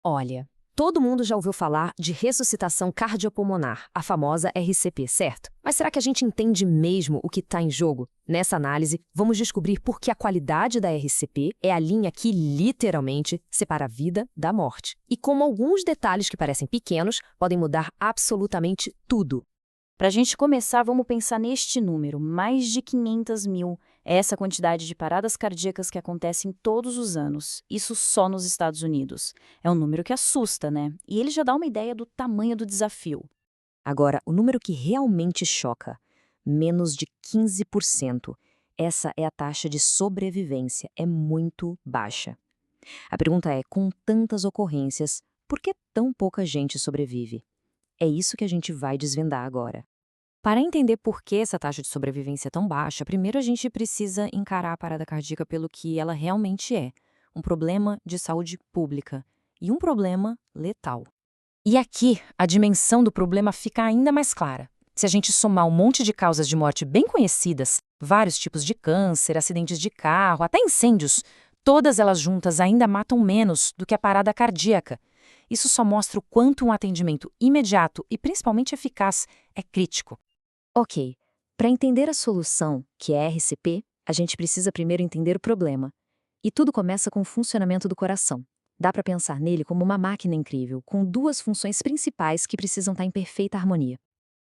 Olha, todo mundo já ouviu falar de ressuscitação cardiopulmonar, a famosa RCP, certo? Mas será que a gente entende mesmo o que está em jogo? Nessa análise, vamos descobrir por que a qualidade da RCP é a linha que, literalmente, separa a vida da morte. E como alguns detalhes que parecem pequenos podem mudar absolutamente tudo. Para a gente começar, vamos pensar neste número, mais de 500 mil. É essa quantidade de paradas cardíacas que acontecem todos os anos, isso só nos Estados Unidos. É um número que assusta, né? E ele já dá uma ideia do tamanho do desafio. Agora, o número que realmente choca, menos de 15%. Essa é a taxa de sobrevivência, é muito baixa. A pergunta é, com tantas ocorrências, por que tão pouca gente sobrevive? É isso que a gente vai desvendar agora. Para entender por que essa taxa de sobrevivência é tão baixa, primeiro a gente precisa encarar a parada cardíaca pelo que ela realmente é, um problema de saúde pública e um problema letal. E aqui, a dimensão do problema fica ainda mais clara. Se a gente somar um monte de causas de morte bem conhecidas, vários tipos de câncer, acidentes de carro, até incêndios, todas elas juntas ainda matam menos do que a parada cardíaca. Isso só mostra o quanto um atendimento imediato e principalmente eficaz é crítico. Ok, para entender a solução, que é a RCP, a gente precisa primeiro entender o problema. E tudo começa com o funcionamento do coração. Dá para pensar nele como uma máquina incrível, com duas funções principais que precisam estar em perfeita harmonia.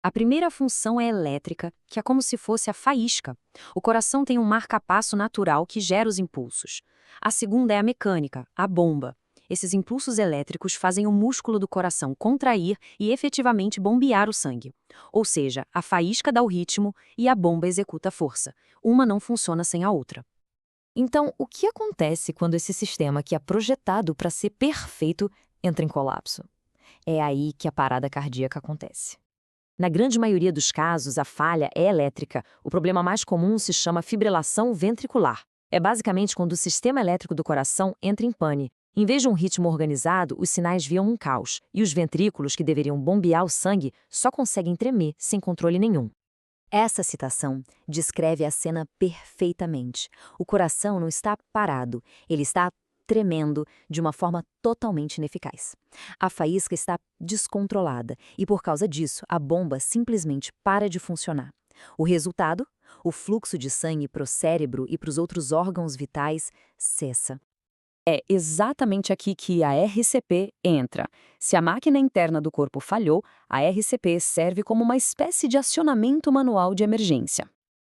A primeira função é elétrica, que é como se fosse a faísca. O coração tem um marca-passo natural que gera os impulsos. A segunda é a mecânica, a bomba. Esses impulsos elétricos fazem o músculo do coração contrair e efetivamente bombear o sangue. Ou seja, a faísca dá o ritmo e a bomba executa a força. Uma não funciona sem a outra. Então, o que acontece quando esse sistema, que é projetado para ser perfeito, entra em colapso? É aí que a parada cardíaca acontece. Na grande maioria dos casos, a falha é elétrica. O problema mais comum se chama fibrilação ventricular. É basicamente quando o sistema elétrico do coração entra em pane. Em vez de um ritmo organizado, os sinais viam um caos, e os ventrículos, que deveriam bombear o sangue, só conseguem tremer sem controle nenhum. Essa citação descreve a cena perfeitamente. O coração não está parado, ele está tremendo de uma forma totalmente ineficaz. A faísca está descontrolada e, por causa disso, a bomba simplesmente para de funcionar. O resultado? O fluxo de sangue para o cérebro e para os outros órgãos vitais cessa. É exatamente aqui que a RCP entra. Se a máquina interna do corpo falhou, a RCP serve como uma espécie de acionamento manual de emergência.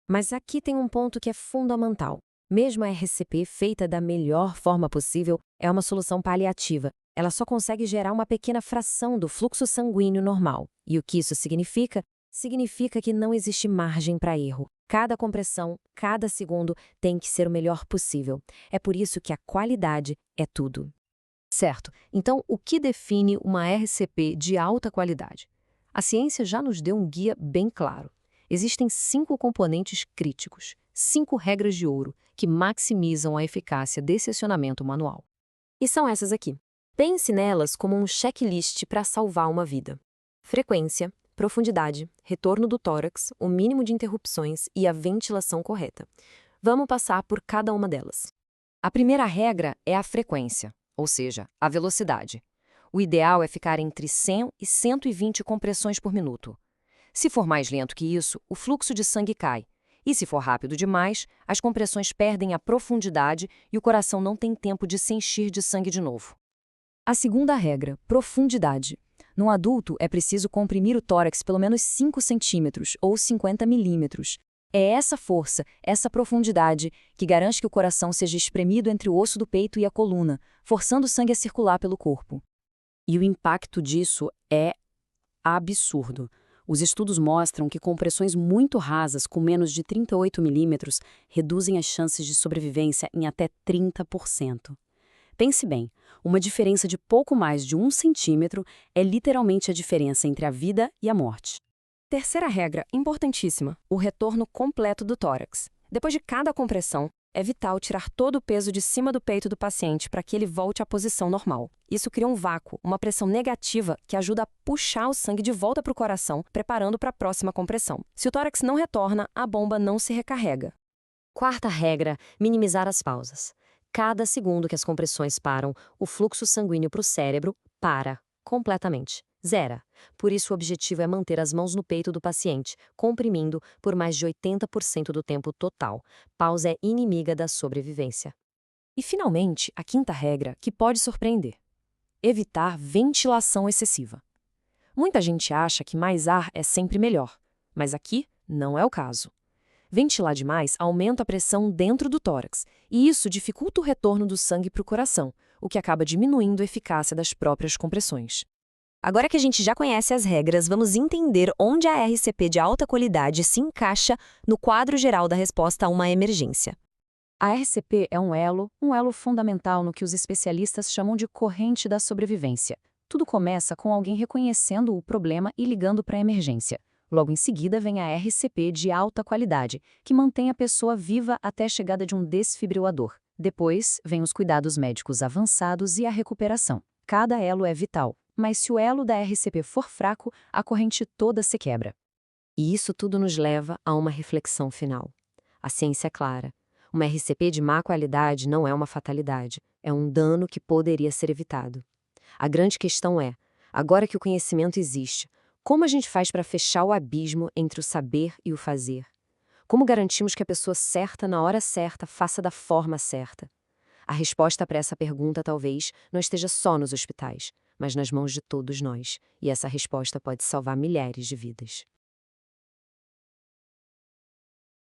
Mas aqui tem um ponto que é fundamental. Mesmo a RCP feita da melhor forma possível, é uma solução paliativa. Ela só consegue gerar uma pequena fração do fluxo sanguíneo normal. E o que isso significa? Significa que não existe margem para erro. Cada compressão, cada segundo tem que ser o melhor possível. É por isso que a qualidade é tudo. Certo, então o que define uma RCP de alta qualidade? A ciência já nos deu um guia bem claro. Existem 5 componentes críticos, 5 regras de ouro que maximizam a eficácia desse acionamento manual. E são essas aqui. Pense nelas como um checklist para salvar uma vida. Frequência, profundidade, retorno do tórax, o mínimo de interrupções e a ventilação correta. Vamos passar por cada uma delas. A primeira regra é a frequência, ou seja, a velocidade. O ideal é ficar entre 100 e 120 compressões por minuto. Se for mais lento que isso, o fluxo de sangue cai. E se for rápido demais, as compressões perdem a profundidade e o coração não tem tempo de se encher de sangue de novo. A segunda regra, profundidade. No adulto, é preciso comprimir o tórax pelo menos 5 centímetros ou 50 milímetros. É essa força, essa profundidade, que garante que o coração seja espremido entre o osso do peito e a coluna, forçando o sangue a circular pelo corpo. E o impacto disso é absurdo. Os estudos mostram que compressões muito rasas, com menos de 38 milímetros, reduzem as chances de sobrevivência em até 30%. Pense bem, uma diferença de pouco mais de 1 centímetro é literalmente a diferença entre a vida e a morte. Terceira regra, importantíssima, o retorno completo do tórax. Depois de cada compressão, é vital tirar todo o peso de cima do peito do paciente para que ele volte à posição normal. Isso cria um vácuo, uma pressão negativa que ajuda a puxar o sangue de volta para o coração, preparando para a próxima compressão. Se o tórax não retorna, a bomba não se recarrega. Quarta regra, minimizar as pausas. Cada segundo que as compressões param, o fluxo sanguíneo para o cérebro para completamente. Zera. Por isso, o objetivo é manter as mãos no peito do paciente, comprimindo por mais de 80% do tempo total. Pausa é inimiga da sobrevivência. E, finalmente, a quinta regra, que pode surpreender: evitar ventilação excessiva. Muita gente acha que mais ar é sempre melhor, mas aqui não é o caso. Ventilar demais aumenta a pressão dentro do tórax, e isso dificulta o retorno do sangue para o coração, o que acaba diminuindo a eficácia das próprias compressões. Agora que a gente já conhece as regras, vamos entender onde a RCP de alta qualidade se encaixa no quadro geral da resposta a uma emergência. A RCP é um elo fundamental no que os especialistas chamam de corrente da sobrevivência. Tudo começa com alguém reconhecendo o problema e ligando para a emergência. Logo em seguida vem a RCP de alta qualidade, que mantém a pessoa viva até a chegada de um desfibrilador. Depois, vem os cuidados médicos avançados e a recuperação. Cada elo é vital, mas se o elo da RCP for fraco, a corrente toda se quebra. E isso tudo nos leva a uma reflexão final. A ciência é clara. Uma RCP de má qualidade não é uma fatalidade, é um dano que poderia ser evitado. A grande questão é, agora que o conhecimento existe, como a gente faz para fechar o abismo entre o saber e o fazer? Como garantimos que a pessoa certa, na hora certa, faça da forma certa? A resposta para essa pergunta talvez não esteja só nos hospitais, mas nas mãos de todos nós, e essa resposta pode salvar milhares de vidas.